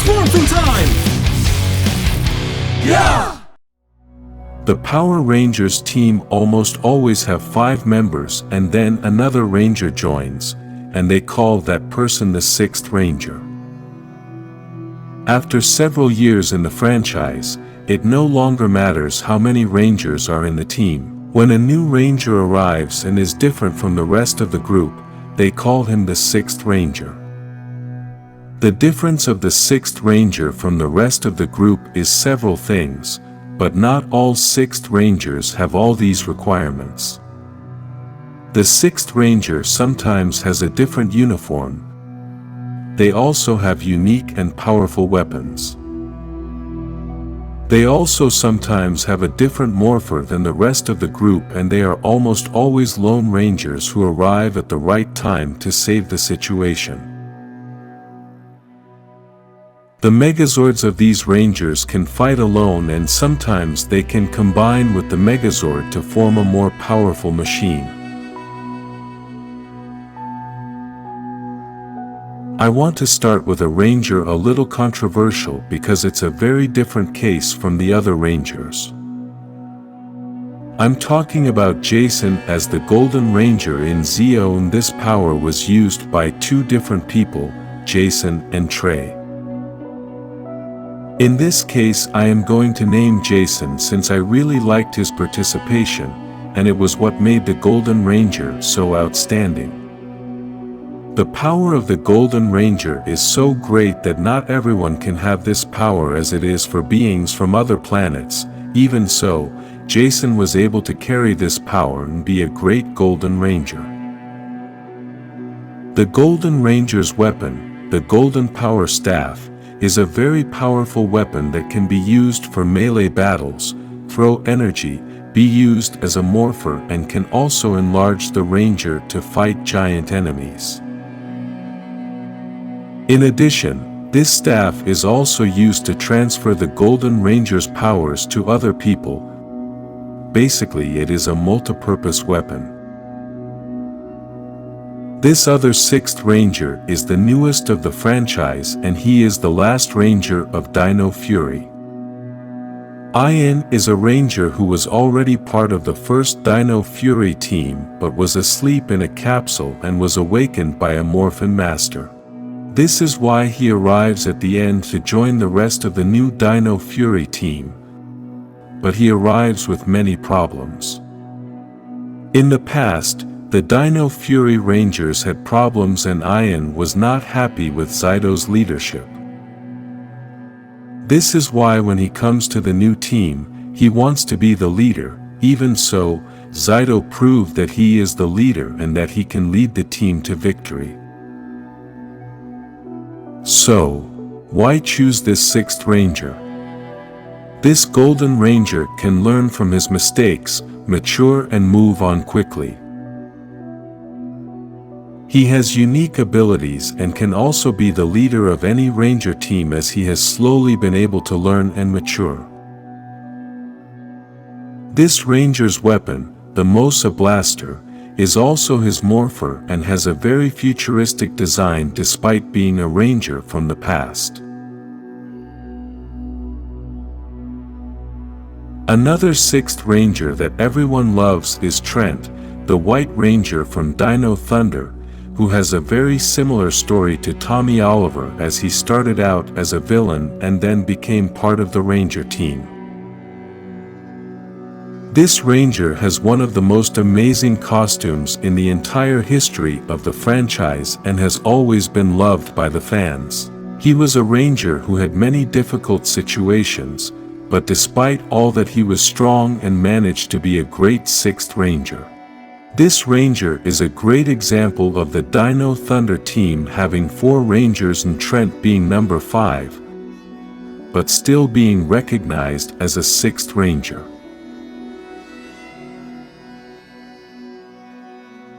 Morphin time! Yeah! The Power Rangers team almost always have 5 members, and then another ranger joins, and they call that person the 6th Ranger. After several years in the franchise, it no longer matters how many Rangers are in the team. When a new Ranger arrives and is different from the rest of the group, they call him the 6th Ranger. The difference of the 6th Ranger from the rest of the group is several things, but not all 6th Rangers have all these requirements. The 6th Ranger sometimes has a different uniform. They also have unique and powerful weapons. They also sometimes have a different morpher than the rest of the group, and they are almost always lone rangers who arrive at the right time to save the situation. The Megazords of these Rangers can fight alone, and sometimes they can combine with the Megazord to form a more powerful machine. I want to start with a Ranger a little controversial because it's a very different case from the other Rangers. I'm talking about Jason as the Golden Ranger in Zeo. This power was used by 2 different people, Jason and Trey. In this case, I am going to name Jason since I really liked his participation, and it was what made the Golden Ranger so outstanding. The power of the Golden Ranger is so great that not everyone can have this power as it is for beings from other planets. Even so, Jason was able to carry this power and be a great Golden Ranger. The Golden Ranger's weapon, the Golden Power Staff, is a very powerful weapon that can be used for melee battles, throw energy, be used as a morpher, and can also enlarge the Ranger to fight giant enemies. In addition, this staff is also used to transfer the Golden Ranger's powers to other people. Basically, it is a multi-purpose weapon. This other 6th Ranger is the newest of the franchise, and he is the last Ranger of Dino Fury. Ian is a Ranger who was already part of the first Dino Fury team but was asleep in a capsule and was awakened by a Morphin Master. This is why he arrives at the end to join the rest of the new Dino Fury team. But he arrives with many problems. In the past, the Dino Fury Rangers had problems, and Ian was not happy with Zyto's leadership. This is why when he comes to the new team, he wants to be the leader. Even so, Zyto proved that he is the leader and that he can lead the team to victory. So, why choose this 6th Ranger? This Golden Ranger can learn from his mistakes, mature, and move on quickly. He has unique abilities and can also be the leader of any Ranger team, as he has slowly been able to learn and mature. This Ranger's weapon, the Mosa Blaster, is also his morpher and has a very futuristic design despite being a Ranger from the past. Another 6th Ranger that everyone loves is Trent, the White Ranger from Dino Thunder, who has a very similar story to Tommy Oliver, as he started out as a villain and then became part of the Ranger team. This Ranger has one of the most amazing costumes in the entire history of the franchise and has always been loved by the fans. He was a Ranger who had many difficult situations, but despite all that, he was strong and managed to be a great 6th Ranger. This Ranger is a great example of the Dino Thunder team having 4 Rangers and Trent being number 5, but still being recognized as a 6th Ranger.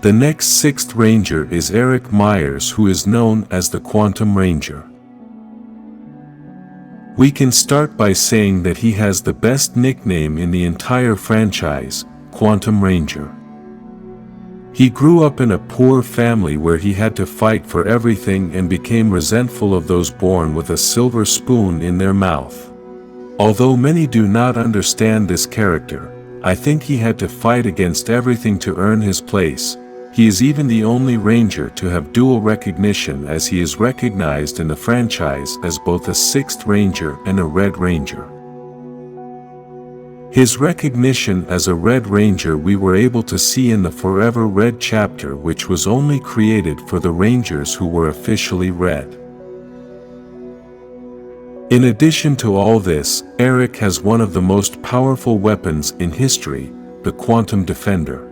The next 6th Ranger is Eric Myers, who is known as the Quantum Ranger. We can start by saying that he has the best nickname in the entire franchise, Quantum Ranger. He grew up in a poor family where he had to fight for everything and became resentful of those born with a silver spoon in their mouth. Although many do not understand this character, I think he had to fight against everything to earn his place. He is even the only Ranger to have dual recognition, as he is recognized in the franchise as both a 6th Ranger and a Red Ranger. His recognition as a Red Ranger we were able to see in the Forever Red chapter, which was only created for the Rangers who were officially red. In addition to all this, Eric has one of the most powerful weapons in history, the Quantum Defender.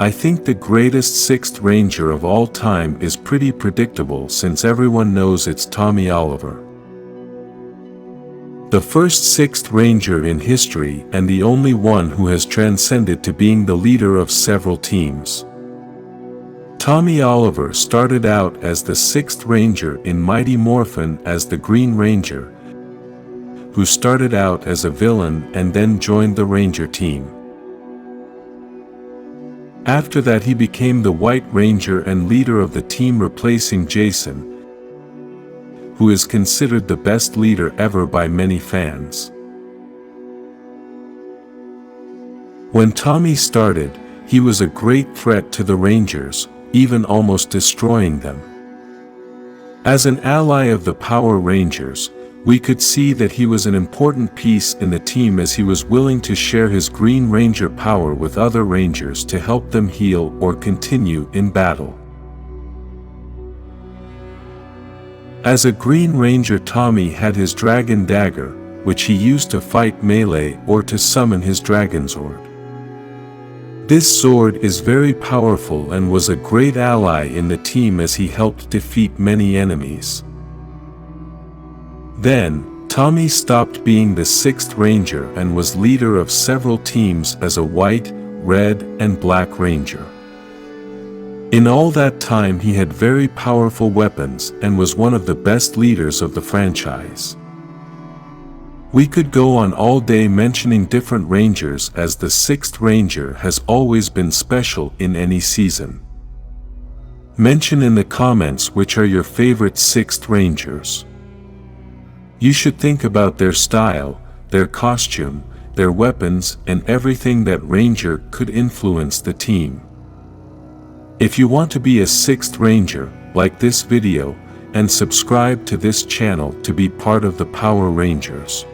I think the greatest 6th Ranger of all time is pretty predictable, since everyone knows it's Tommy Oliver. The first 6th Ranger in history and the only one who has transcended to being the leader of several teams. Tommy Oliver started out as the 6th Ranger in Mighty Morphin as the Green Ranger, who started out as a villain and then joined the Ranger team. After that he became the White Ranger and leader of the team, replacing Jason, who is considered the best leader ever by many fans. When Tommy started, he was a great threat to the Rangers, even almost destroying them. As an ally of the Power Rangers, we could see that he was an important piece in the team, as he was willing to share his Green Ranger power with other Rangers to help them heal or continue in battle. As a Green Ranger, Tommy had his Dragon Dagger, which he used to fight melee or to summon his Dragon Zord. This sword is very powerful and was a great ally in the team, as he helped defeat many enemies. Then, Tommy stopped being the 6th Ranger and was leader of several teams as a White, Red, and Black Ranger. In all that time he had very powerful weapons and was one of the best leaders of the franchise. We could go on all day mentioning different Rangers, as the 6th Ranger has always been special in any season. Mention in the comments which are your favorite 6th Rangers. You should think about their style, their costume, their weapons, and everything that Ranger could influence the team. If you want to be a 6th Ranger, like this video, and subscribe to this channel to be part of the Power Rangers.